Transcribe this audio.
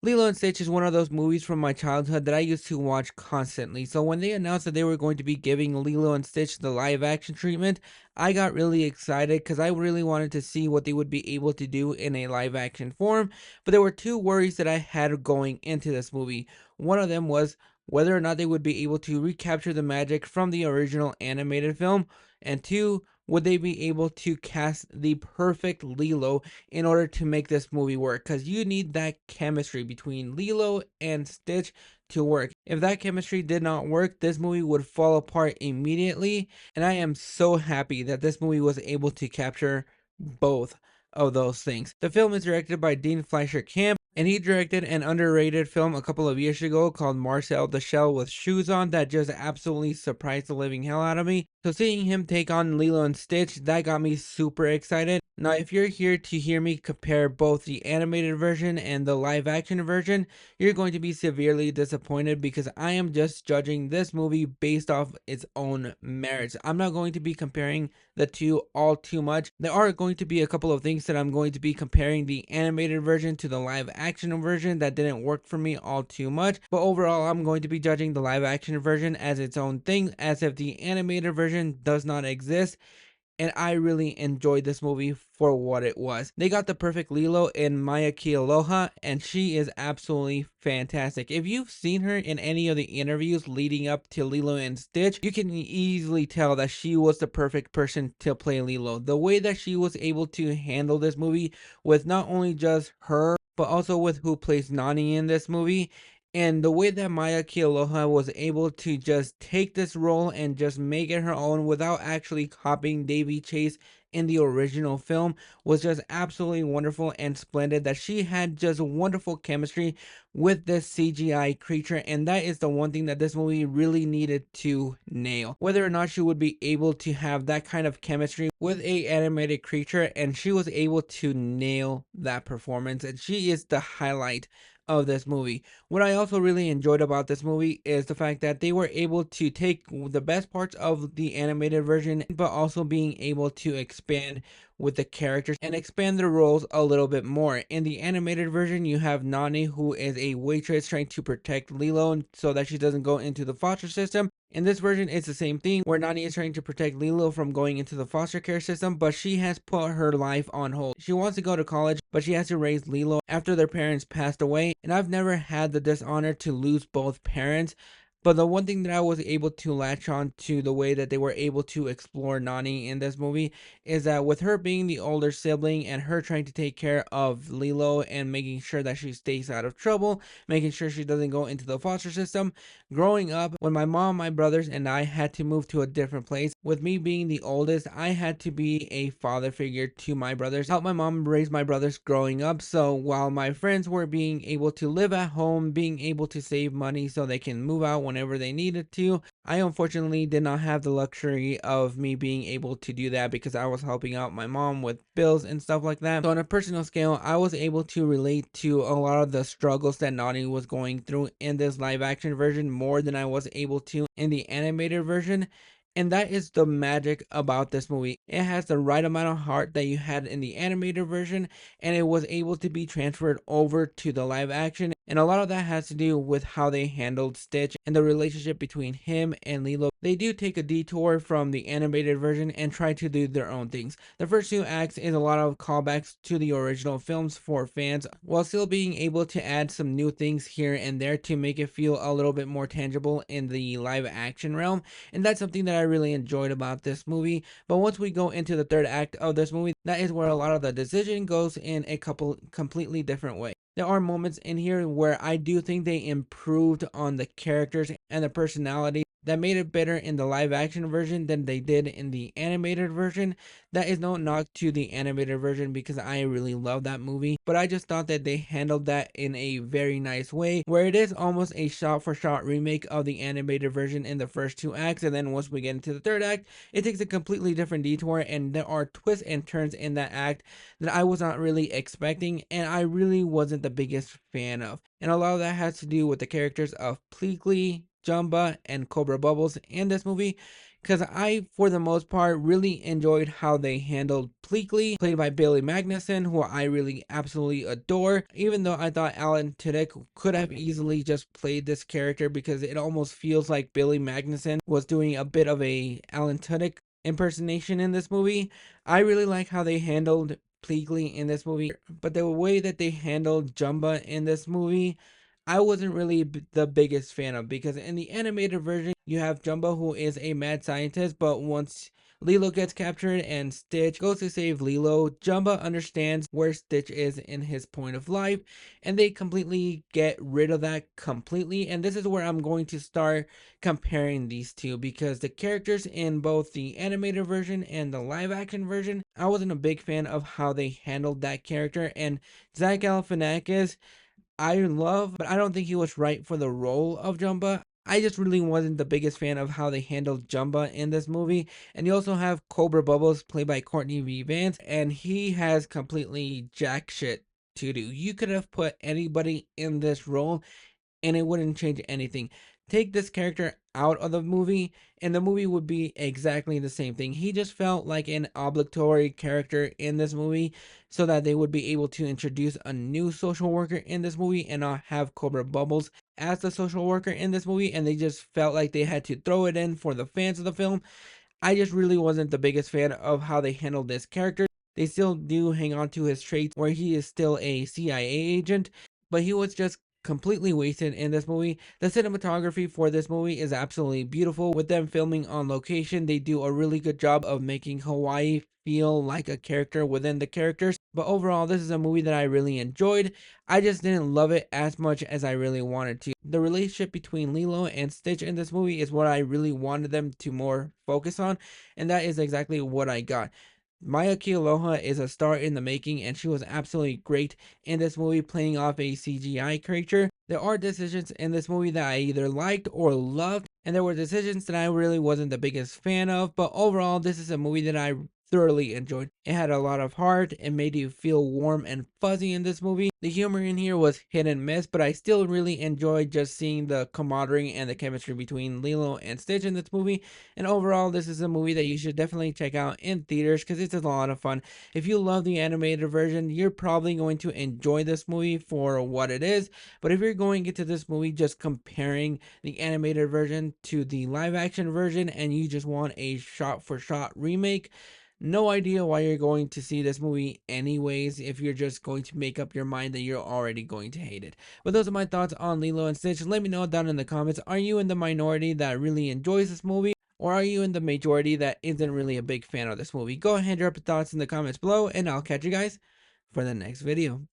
Lilo and Stitch is one of those movies from my childhood that I used to watch constantly. So when they announced that they were going to be giving Lilo and Stitch the live action treatment, I got really excited because I really wanted to see what they would be able to do in a live action form. But there were two worries that I had going into this movie. One of them was whether or not they would be able to recapture the magic from the original animated film, and two, would they be able to cast the perfect Lilo in order to make this movie work? Because you need that chemistry between Lilo and Stitch to work. If that chemistry did not work, this movie would fall apart immediately. And I am so happy that this movie was able to capture both of those things. The film is directed by Dean Fleischer Camp, and he directed an underrated film a couple of years ago called Marcel the Shell with Shoes On that just absolutely surprised the living hell out of me. So seeing him take on Lilo and Stitch, that got me super excited. Now, if you're here to hear me compare both the animated version and the live action version, you're going to be severely disappointed because I am just judging this movie based off its own merits. I'm not going to be comparing the two all too much. There are going to be a couple of things that I'm going to be comparing the animated version to the live action version that didn't work for me all too much, but overall I'm going to be judging the live action version as its own thing, as if the animated version does not exist. And I really enjoyed this movie for what it was. They got the perfect Lilo in Maya Kealoha, and she is absolutely fantastic. If you've seen her in any of the interviews leading up to Lilo and Stitch, you can easily tell that she was the perfect person to play Lilo. The way that she was able to handle this movie with not only just her, but also with who plays Nani in this movie, and the way that Maya Kealoha was able to just take this role and just make it her own without actually copying Davy Chase in the original film was just absolutely wonderful and splendid. That she had just wonderful chemistry with this CGI creature, and that is the one thing that this movie really needed to nail. Whether or not she would be able to have that kind of chemistry with a animated creature, and she was able to nail that performance, and she is the highlight of this movie. What I also really enjoyed about this movie is the fact that they were able to take the best parts of the animated version, but also being able to expand with the characters and expand their roles a little bit more. In the animated version, you have Nani, who is a waitress trying to protect Lilo so that she doesn't go into the foster system. In this version, it's the same thing where Nani is trying to protect Lilo from going into the foster care system, but she has put her life on hold. She wants to go to college, but she has to raise Lilo after their parents passed away. And I've never had the dishonor to lose both parents. But the one thing that I was able to latch on to the way that they were able to explore Nani in this movie is that with her being the older sibling and her trying to take care of Lilo and making sure that she stays out of trouble, making sure she doesn't go into the foster system, growing up, when my mom, my brothers, and I had to move to a different place, with me being the oldest, I had to be a father figure to my brothers, help my mom raise my brothers growing up. So while my friends were being able to live at home, being able to save money so they can move out whenever they needed to, I unfortunately did not have the luxury of me being able to do that because I was helping out my mom with bills and stuff like that. So on a personal scale, I was able to relate to a lot of the struggles that Nani was going through in this live action version more than I was able to in the animated version. And that is the magic about this movie. It has the right amount of heart that you had in the animated version, and it was able to be transferred over to the live action. And a lot of that has to do with how they handled Stitch and the relationship between him and Lilo. They do take a detour from the animated version and try to do their own things. The first two acts is a lot of callbacks to the original films for fans, while still being able to add some new things here and there to make it feel a little bit more tangible in the live action realm. And that's something that I really enjoyed about this movie. But once we go into the third act of this movie, that is where a lot of the decision goes in a couple completely different ways. There are moments in here where I do think they improved on the characters and the personality that made it better in the live action version than they did in the animated version. That is no knock to the animated version because I really love that movie, but I just thought that they handled that in a very nice way where it is almost a shot for shot remake of the animated version in the first two acts, and then once we get into the third act, it takes a completely different detour and there are twists and turns in that act that I was not really expecting and I really wasn't the biggest fan of. And a lot of that has to do with the characters of Pleakley, Jumba, and Cobra Bubbles in this movie. because I, for the most part, really enjoyed how they handled Pleakley, played by Billy Magnuson, who I really absolutely adore. Even though I thought Alan Tudyk could have easily just played this character because it almost feels like Billy Magnuson was doing a bit of a Alan Tudyk impersonation in this movie. I really like how they handled Pleakley in this movie, but the way that they handled Jumba in this movie, I wasn't really the biggest fan of, because in the animated version, you have Jumbo, who is a mad scientist, but once Lilo gets captured and Stitch goes to save Lilo, Jumba understands where Stitch is in his point of life, and they completely get rid of that completely. And this is where I'm going to start comparing these two, because the characters in both the animated version and the live action version, I wasn't a big fan of how they handled that character. And Zach Galifianakis, I love, but I don't think he was right for the role of Jumba. I just really wasn't the biggest fan of how they handled Jumba in this movie. And you also have Cobra Bubbles, played by Courtney V. Vance, and he has completely jack shit to do. You could have put anybody in this role and it wouldn't change anything. Take this character out of the movie, and the movie would be exactly the same thing. He just felt like an obligatory character in this movie so that they would be able to introduce a new social worker in this movie and not have Cobra Bubbles as the social worker in this movie. And they just felt like they had to throw it in for the fans of the film. I just really wasn't the biggest fan of how they handled this character. They still do hang on to his traits where he is still a CIA agent, but he was just completely wasted in this movie. The cinematography for this movie is absolutely beautiful. With them filming on location, they do a really good job of making Hawaii feel like a character within the characters. But overall, this is a movie that I really enjoyed. I just didn't love it as much as I really wanted to. The relationship between Lilo and Stitch in this movie is what I really wanted them to more focus on, and that is exactly what I got. Maya Kealoha is a star in the making, and she was absolutely great in this movie, playing off a CGI character. There are decisions in this movie that I either liked or loved, and there were decisions that I really wasn't the biggest fan of, but overall, this is a movie that I thoroughly enjoyed. It had a lot of heart and made you feel warm and fuzzy in this movie. The humor in here was hit and miss, but I still really enjoyed just seeing the camaraderie and the chemistry between Lilo and Stitch in this movie. And overall, this is a movie that you should definitely check out in theaters because it's a lot of fun. If you love the animated version, you're probably going to enjoy this movie for what it is. But if you're going into this movie just comparing the animated version to the live action version and you just want a shot for shot remake, no idea why you're going to see this movie anyways if you're just going to make up your mind that you're already going to hate it. But those are my thoughts on Lilo and Stitch. Let me know down in the comments. Are you in the minority that really enjoys this movie? Or are you in the majority that isn't really a big fan of this movie? Go ahead and drop your thoughts in the comments below, and I'll catch you guys for the next video.